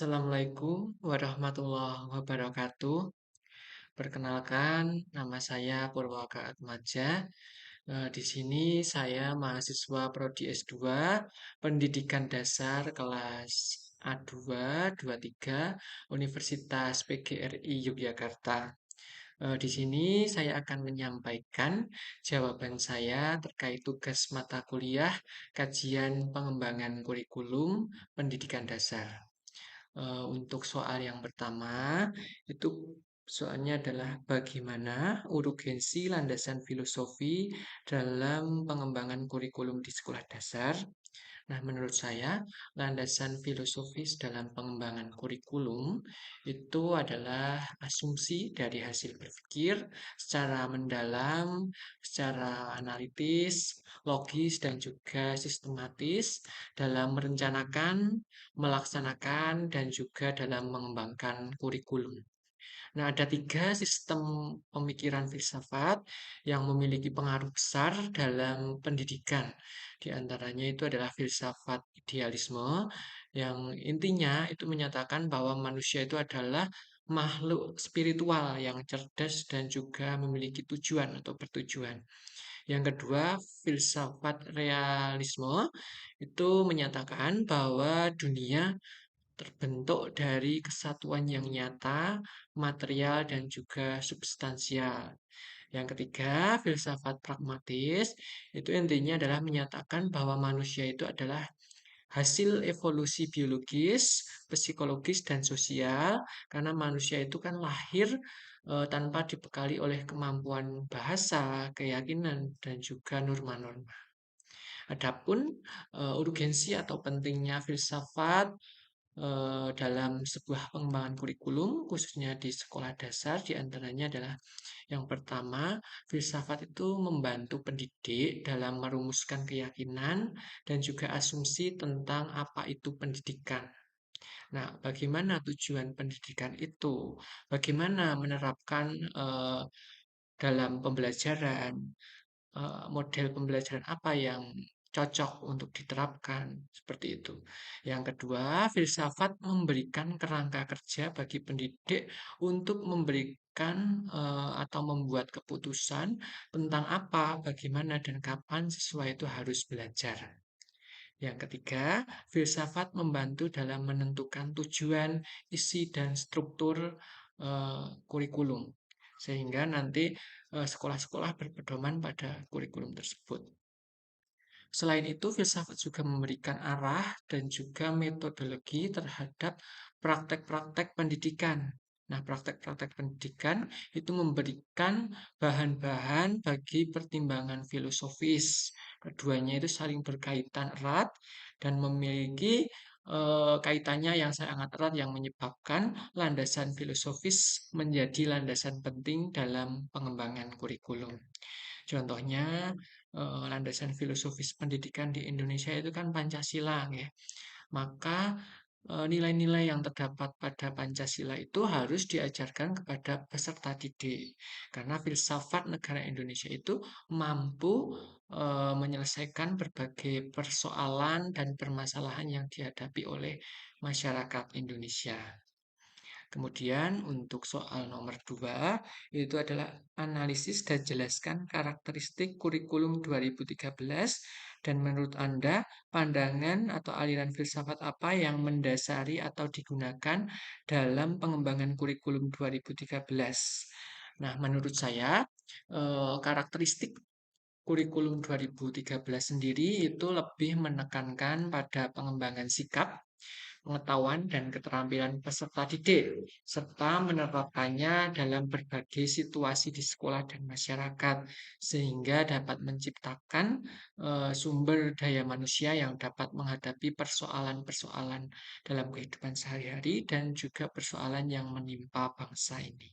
Assalamualaikum warahmatullahi wabarakatuh. Perkenalkan, nama saya Purwaka Atmaja. Di sini saya mahasiswa Prodi S2 Pendidikan Dasar kelas A2 23 Universitas PGRI Yogyakarta. Di sini saya akan menyampaikan jawaban saya terkait tugas mata kuliah kajian pengembangan kurikulum pendidikan dasar. Untuk soal yang pertama, itu soalnya adalah bagaimana urgensi landasan filosofi dalam pengembangan kurikulum di sekolah dasar. Nah, menurut saya, landasan filosofis dalam pengembangan kurikulum itu adalah asumsi dari hasil berpikir secara mendalam, secara analitis, logis, dan juga sistematis dalam merencanakan, melaksanakan, dan juga dalam mengembangkan kurikulum. Nah, ada tiga sistem pemikiran filsafat yang memiliki pengaruh besar dalam pendidikan. Di antaranya itu adalah filsafat idealisme, yang intinya itu menyatakan bahwa manusia itu adalah makhluk spiritual yang cerdas dan juga memiliki tujuan atau bertujuan. Yang kedua, filsafat realisme itu menyatakan bahwa dunia terbentuk dari kesatuan yang nyata, material, dan juga substansial. Yang ketiga, filsafat pragmatis itu intinya adalah menyatakan bahwa manusia itu adalah hasil evolusi biologis, psikologis, dan sosial, karena manusia itu kan lahir tanpa dibekali oleh kemampuan bahasa, keyakinan, dan juga norma-norma. Adapun urgensi atau pentingnya filsafat dalam sebuah pengembangan kurikulum, khususnya di sekolah dasar, diantaranya adalah yang pertama, filsafat itu membantu pendidik dalam merumuskan keyakinan dan juga asumsi tentang apa itu pendidikan. Nah, bagaimana tujuan pendidikan itu? Bagaimana menerapkan dalam pembelajaran? Model pembelajaran apa yang cocok untuk diterapkan, seperti itu. Yang kedua, filsafat memberikan kerangka kerja bagi pendidik untuk memberikan atau membuat keputusan tentang apa, bagaimana, dan kapan siswa itu harus belajar. Yang ketiga, filsafat membantu dalam menentukan tujuan, isi, dan struktur kurikulum, sehingga nanti sekolah-sekolah berpedoman pada kurikulum tersebut. Selain itu, filsafat juga memberikan arah dan juga metodologi terhadap praktek-praktek pendidikan. Nah, praktek-praktek pendidikan itu memberikan bahan-bahan bagi pertimbangan filosofis. Keduanya itu saling berkaitan erat dan memiliki kaitannya yang sangat erat yang menyebabkan landasan filosofis menjadi landasan penting dalam pengembangan kurikulum. Contohnya, landasan filosofis pendidikan di Indonesia itu kan Pancasila, ya. Maka nilai-nilai yang terdapat pada Pancasila itu harus diajarkan kepada peserta didik, karena filsafat negara Indonesia itu mampu menyelesaikan berbagai persoalan dan permasalahan yang dihadapi oleh masyarakat Indonesia. Kemudian untuk soal nomor 2 itu adalah analisis dan jelaskan karakteristik kurikulum 2013 dan menurut Anda pandangan atau aliran filsafat apa yang mendasari atau digunakan dalam pengembangan kurikulum 2013. Nah, menurut saya karakteristik kurikulum 2013 sendiri itu lebih menekankan pada pengembangan sikap, pengetahuan, dan keterampilan peserta didik, serta menerapkannya dalam berbagai situasi di sekolah dan masyarakat, sehingga dapat menciptakan sumber daya manusia yang dapat menghadapi persoalan-persoalan dalam kehidupan sehari-hari dan juga persoalan yang menimpa bangsa ini.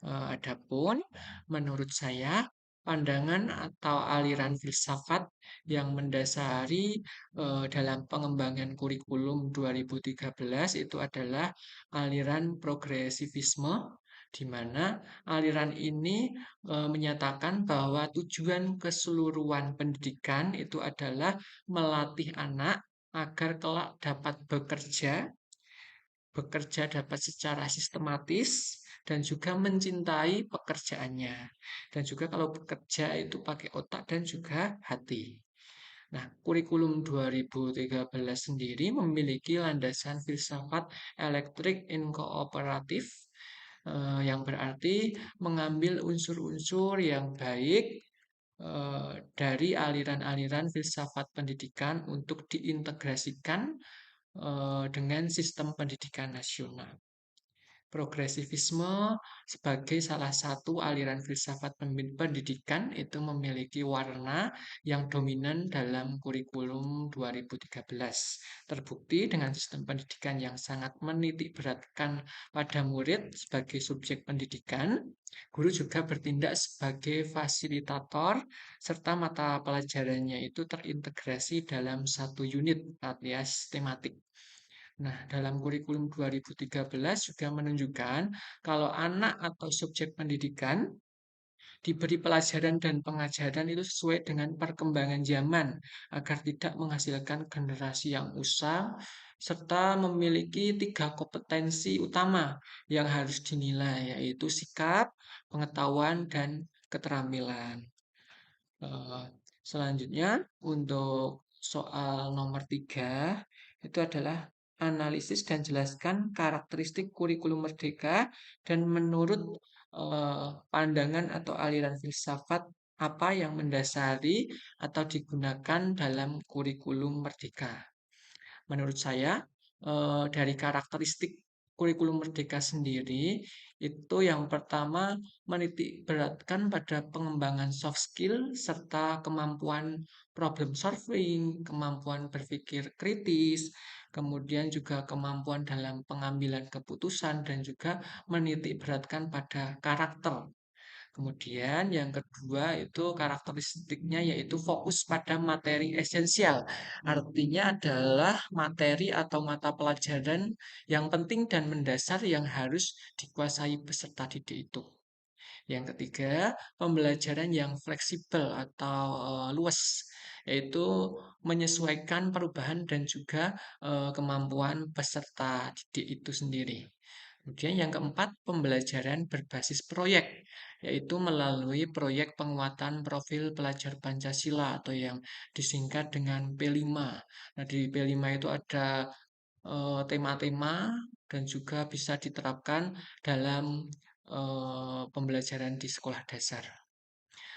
Adapun menurut saya pandangan atau aliran filsafat yang mendasari dalam pengembangan kurikulum 2013 itu adalah aliran progresivisme, di mana aliran ini menyatakan bahwa tujuan keseluruhan pendidikan itu adalah melatih anak agar kelak dapat bekerja bekerja dapat secara sistematis, dan juga mencintai pekerjaannya. Dan juga kalau bekerja itu pakai otak dan juga hati. Nah, kurikulum 2013 sendiri memiliki landasan filsafat elektrik inkooperatif, yang berarti mengambil unsur-unsur yang baik dari aliran-aliran filsafat pendidikan untuk diintegrasikan dengan sistem pendidikan nasional. Progresivisme sebagai salah satu aliran filsafat pendidikan itu memiliki warna yang dominan dalam kurikulum 2013. Terbukti dengan sistem pendidikan yang sangat menitik beratkan pada murid sebagai subjek pendidikan, guru juga bertindak sebagai fasilitator serta mata pelajarannya itu terintegrasi dalam satu unit alias tematik. Nah, dalam kurikulum 2013 juga menunjukkan kalau anak atau subjek pendidikan diberi pelajaran dan pengajaran itu sesuai dengan perkembangan zaman agar tidak menghasilkan generasi yang usang serta memiliki tiga kompetensi utama yang harus dinilai yaitu sikap, pengetahuan, dan keterampilan. Eh, Selanjutnya untuk soal nomor 3 itu adalah analisis dan jelaskan karakteristik kurikulum merdeka dan menurut pandangan atau aliran filsafat apa yang mendasari atau digunakan dalam kurikulum merdeka. Menurut saya, dari karakteristik kurikulum merdeka sendiri, itu yang pertama menitik beratkan pada pengembangan soft skill serta kemampuan problem solving, kemampuan berpikir kritis, kemudian juga kemampuan dalam pengambilan keputusan dan juga menitik beratkan pada karakter. Kemudian yang kedua itu karakteristiknya yaitu fokus pada materi esensial. Artinya adalah materi atau mata pelajaran yang penting dan mendasar yang harus dikuasai peserta didik itu. Yang ketiga, pembelajaran yang fleksibel atau luas, yaitu menyesuaikan perubahan dan juga kemampuan peserta didik itu sendiri. Kemudian yang keempat, pembelajaran berbasis proyek, yaitu melalui proyek penguatan profil pelajar Pancasila atau yang disingkat dengan P5. Nah, di P5 itu ada tema-tema dan juga bisa diterapkan dalam pembelajaran di sekolah dasar.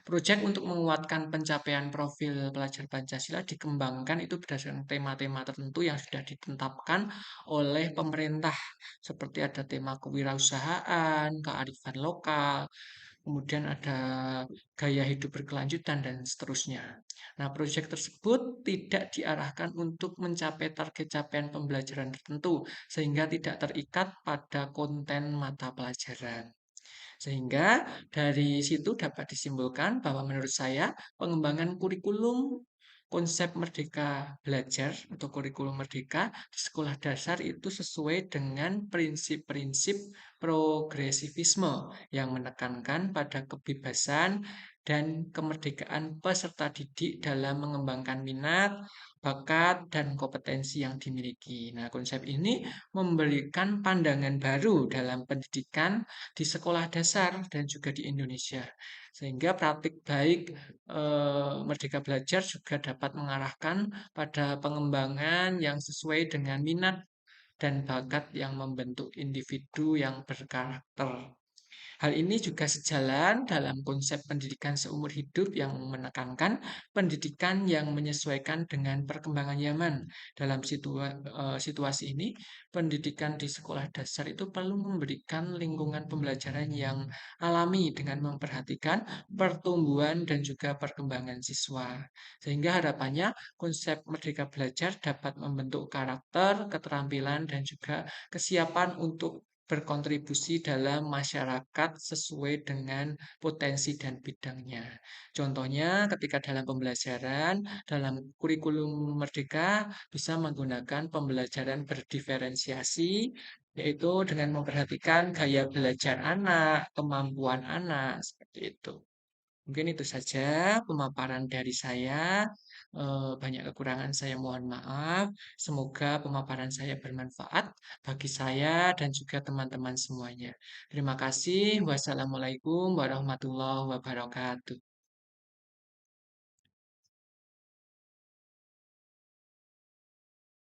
Proyek untuk menguatkan pencapaian profil pelajar Pancasila dikembangkan itu berdasarkan tema-tema tertentu yang sudah ditetapkan oleh pemerintah. Seperti ada tema kewirausahaan, kearifan lokal, kemudian ada gaya hidup berkelanjutan, dan seterusnya. Nah, proyek tersebut tidak diarahkan untuk mencapai target capaian pembelajaran tertentu, sehingga tidak terikat pada konten mata pelajaran. Sehingga dari situ dapat disimpulkan bahwa menurut saya pengembangan kurikulum konsep merdeka belajar atau kurikulum merdeka di sekolah dasar itu sesuai dengan prinsip-prinsip progresivisme yang menekankan pada kebebasan dan kemerdekaan peserta didik dalam mengembangkan minat, bakat, dan kompetensi yang dimiliki. Nah, konsep ini memberikan pandangan baru dalam pendidikan di sekolah dasar dan juga di Indonesia. Sehingga praktik baik Merdeka Belajar juga dapat mengarahkan pada pengembangan yang sesuai dengan minat dan bakat yang membentuk individu yang berkarakter. Hal ini juga sejalan dalam konsep pendidikan seumur hidup yang menekankan pendidikan yang menyesuaikan dengan perkembangan zaman. Dalam situasi ini, pendidikan di sekolah dasar itu perlu memberikan lingkungan pembelajaran yang alami dengan memperhatikan pertumbuhan dan juga perkembangan siswa. Sehingga harapannya konsep Merdeka Belajar dapat membentuk karakter, keterampilan, dan juga kesiapan untuk berkontribusi dalam masyarakat sesuai dengan potensi dan bidangnya. Contohnya, ketika dalam pembelajaran, dalam kurikulum Merdeka bisa menggunakan pembelajaran berdiferensiasi, yaitu dengan memperhatikan gaya belajar anak, kemampuan anak, seperti itu. Mungkin itu saja pemaparan dari saya. Banyak kekurangan saya mohon maaf. Semoga pemaparan saya bermanfaat bagi saya dan juga teman-teman semuanya. Terima kasih. Wassalamualaikum warahmatullahi wabarakatuh.